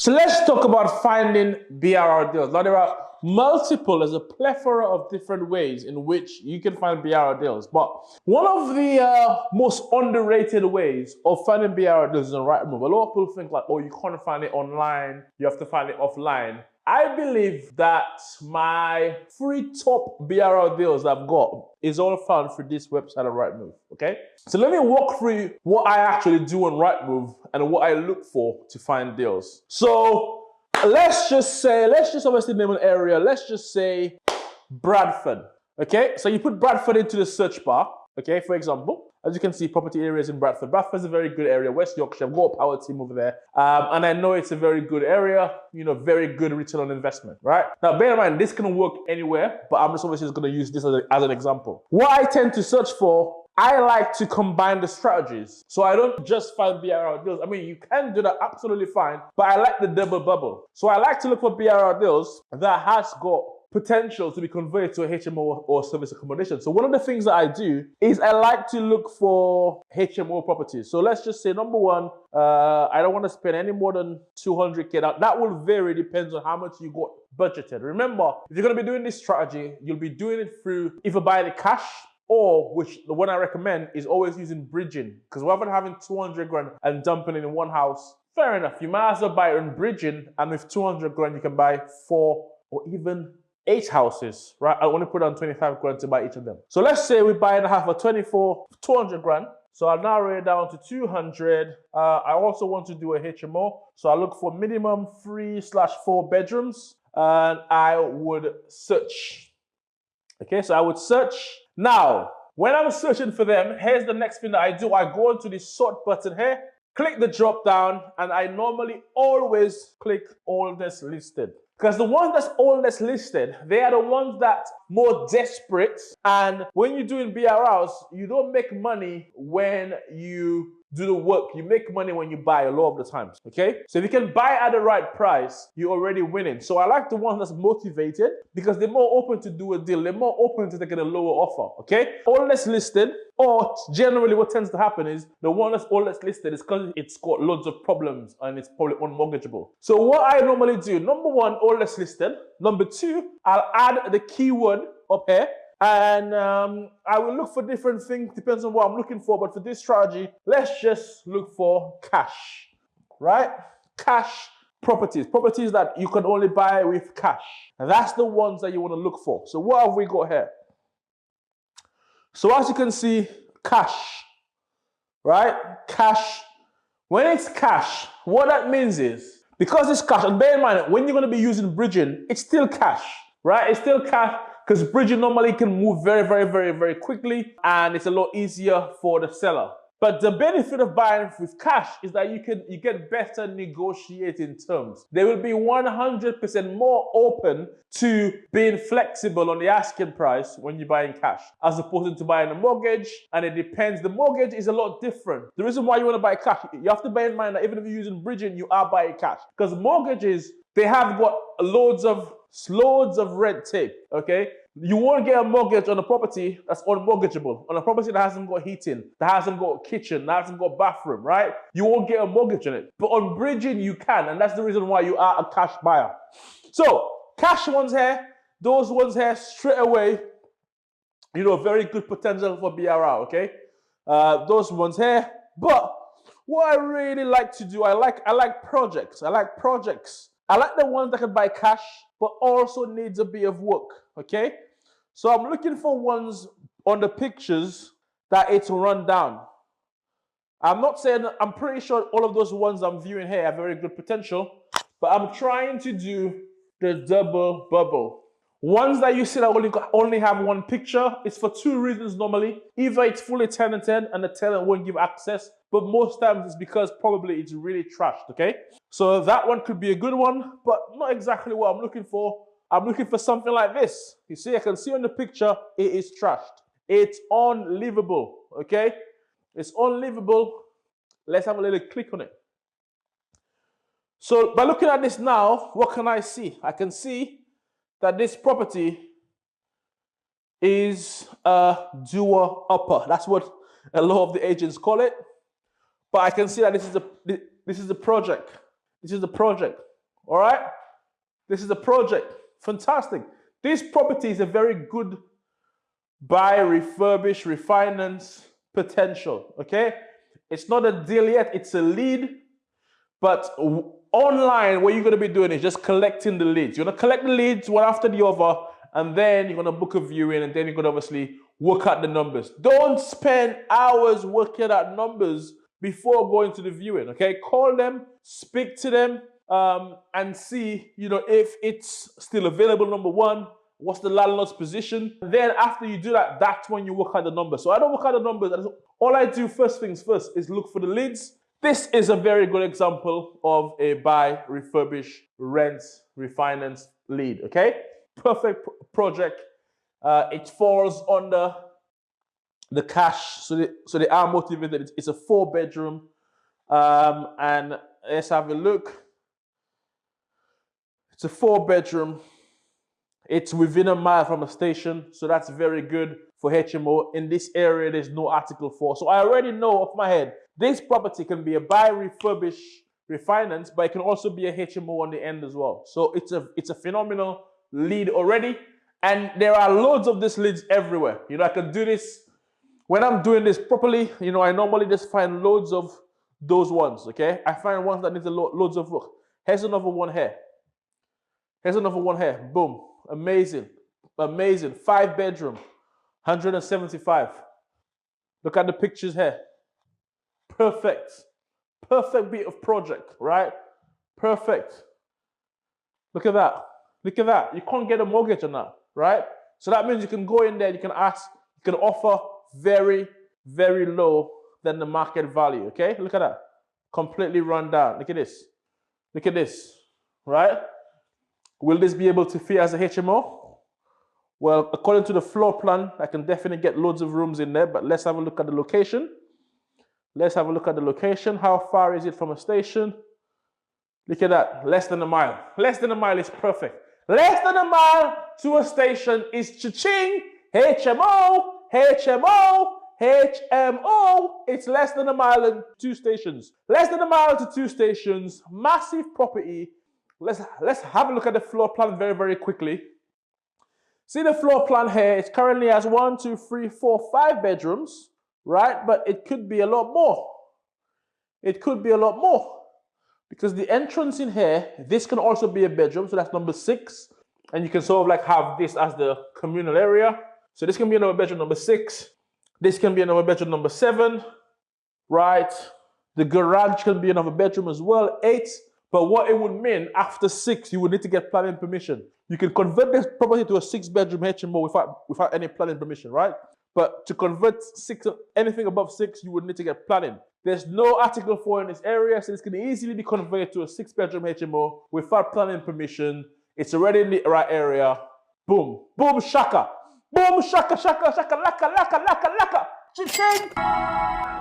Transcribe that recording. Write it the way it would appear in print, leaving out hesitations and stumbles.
So let's talk about finding BRR deals. Now there are there's a plethora of different ways in which you can find BRR deals. But one of the most underrated ways of finding BRR deals is on Rightmove. A lot of people think like, oh, you can't find it online, you have to find it offline. I believe that my 3 top BRR deals I've got is all found through this website of Rightmove, okay? So let me walk through what I actually do on Rightmove and what I look for to find deals. So let's just obviously name an area. Let's just say Bradford, okay? So you put Bradford into the search bar, okay, for example. As you can see, property areas in Bradford. Bradford's a very good area. West Yorkshire, I've got a power team over there. And I know it's a very good area, you know, very good return on investment, right? Now, bear in mind, this can work anywhere, but I'm just obviously going to use this as an example. What I tend to search for, I like to combine the strategies. So I don't just find BRR deals. I mean, you can do that absolutely fine, but I like the double bubble. So I like to look for BRR deals that has got potential to be converted to a HMO or service accommodation. So one of the things that I do is I like to look for HMO properties. So let's just say number one, I don't want to spend any more than 200K. Now, that will vary, depends on how much you got budgeted. Remember, if you're going to be doing this strategy, you'll be doing it through either buying the cash, or which the one I recommend is always using bridging, because rather than having 200 grand and dumping it in one house, fair enough, you might as well buy it in bridging, and with 200 grand you can buy 4 or even 8 houses, right? I only put on 25 grand to buy each of them. So let's say we buy a half for 200 grand. So I'll narrow it down to 200. I also want to do a HMO. So I look for minimum 3/4 bedrooms, and I would search. Okay, so I would search. Now, when I'm searching for them, here's the next thing that I do. I go into the sort button here, click the drop down, and I normally always click oldest listed. Because the ones that's oldest listed, they are the ones that more desperate. And when you're doing BRRs, you don't make money when you do the work. You make money when you buy a lot of the times, okay? So if you can buy at the right price, you're already winning. So I like the ones that's motivated because they're more open to do a deal. They're more open to taking a lower offer, okay? Oldest listed, or generally what tends to happen is the one that's oldest listed is because it's got loads of problems and it's probably unmortgageable. So what I normally do, number one, oldest listed. Number two, I'll add the keyword up here. And I will look for different things, depends on what I'm looking for. But for this strategy, let's just look for cash, right? Cash properties that you can only buy with cash. And that's the ones that you want to look for. So what have we got here? So as you can see, cash, right? Cash. When it's cash, what that means is, because it's cash, and bear in mind, when you're going to be using bridging, it's still cash, right? It's still cash. Because bridging normally can move very, very, very, very quickly, and it's a lot easier for the seller. But the benefit of buying with cash is that you get better negotiating terms. They will be 100% more open to being flexible on the asking price when you're buying cash, as opposed to buying a mortgage. And it depends. The mortgage is a lot different. The reason why you want to buy cash, you have to bear in mind that even if you're using bridging, you are buying cash. Because mortgages, they have got loads of red tape, okay? You won't get a mortgage on a property that's unmortgageable, on a property that hasn't got heating, that hasn't got a kitchen, that hasn't got a bathroom, right? You won't get a mortgage on it. But on bridging, you can, and that's the reason why you are a cash buyer. So, cash ones here, those ones here, straight away, you know, very good potential for BRR, okay? Those ones here. But what I really like to do, I like projects. I like the ones that can buy cash, but also needs a bit of work, okay? So I'm looking for ones on the pictures that it's run down. I'm not saying, I'm pretty sure all of those ones I'm viewing here have very good potential, but I'm trying to do the double bubble. Ones that you see that only have one picture, it's for 2 reasons normally. Either it's fully tenanted and the tenant won't give access, but most times it's because probably it's really trashed, okay? So that one could be a good one, but not exactly what I'm looking for. I'm looking for something like this. You see, I can see on the picture, it is trashed. It's unlivable, okay? It's unlivable. Let's have a little click on it. So by looking at this now, what can I see? I can see that this property is a doer upper. That's what a lot of the agents call it. But I can see that this is a project. This is the project. All right? This is a project. Fantastic. This property is a very good buy, refurbish, refinance potential. Okay? It's not a deal yet, it's a lead. But online, what you're going to be doing is just collecting the leads. You're going to collect the leads one after the other, and then you're going to book a viewing, and then you're going to obviously work out the numbers. Don't spend hours working out numbers before going to the viewing, okay? Call them, speak to them, and see, if it's still available, number one. What's the landlord's position? And then after you do that, that's when you work out the numbers. So I don't work out the numbers. All I do first things first is look for the leads. This is a very good example of a buy, refurbish, rent, refinance lead, okay? Perfect project. It falls under the cash, so they are motivated. It's a 4-bedroom, and let's have a look. It's a 4-bedroom. It's within a mile from a station, so that's very good for HMO. In this area, there's no Article 4. So I already know off my head, this property can be a buy, refurbish, refinance, but it can also be a HMO on the end as well. So it's a phenomenal lead already. And there are loads of these leads everywhere. I can do this. When I'm doing this properly, I normally just find loads of those ones, okay? I find ones that need loads of work. Here's another one here. Here's another one here. Boom. Amazing. Amazing. 5-bedroom. 175. Look at the pictures here. Perfect. Perfect bit of project, right? Perfect. Look at that. Look at that. You can't get a mortgage on that, right? So that means you can go in there, you can ask, you can offer very, very low than the market value, okay? Look at that. Completely run down. Look at this. Look at this, right? Will this be able to fit as a HMO? Well, according to the floor plan, I can definitely get loads of rooms in there, but let's have a look at the location. Let's have a look at the location. How far is it from a station? Look at that, less than a mile. Less than a mile is perfect. Less than a mile to a station is cha-ching, HMO, HMO, HMO. It's less than a mile and 2 stations. Less than a mile to 2 stations, massive property. Let's have a look at the floor plan very, very quickly. See the floor plan here, it currently has 1, 2, 3, 4, 5 bedrooms, right? But it could be a lot more. It could be a lot more. Because the entrance in here, this can also be a bedroom, so that's number 6. And you can sort of like have this as the communal area. So this can be another bedroom number 6. This can be another bedroom number 7, right? The garage can be another bedroom as well, 8. But what it would mean, after 6, you would need to get planning permission. You can convert this property to a 6-bedroom HMO without any planning permission, right? But to convert anything above 6, you would need to get planning. There's no Article 4 in this area, so this can easily be converted to a 6-bedroom HMO without planning permission. It's already in the right area. Boom. Boom, shaka. Boom, shaka, shaka, shaka, laka, laka, laka, laka. Cha-ching!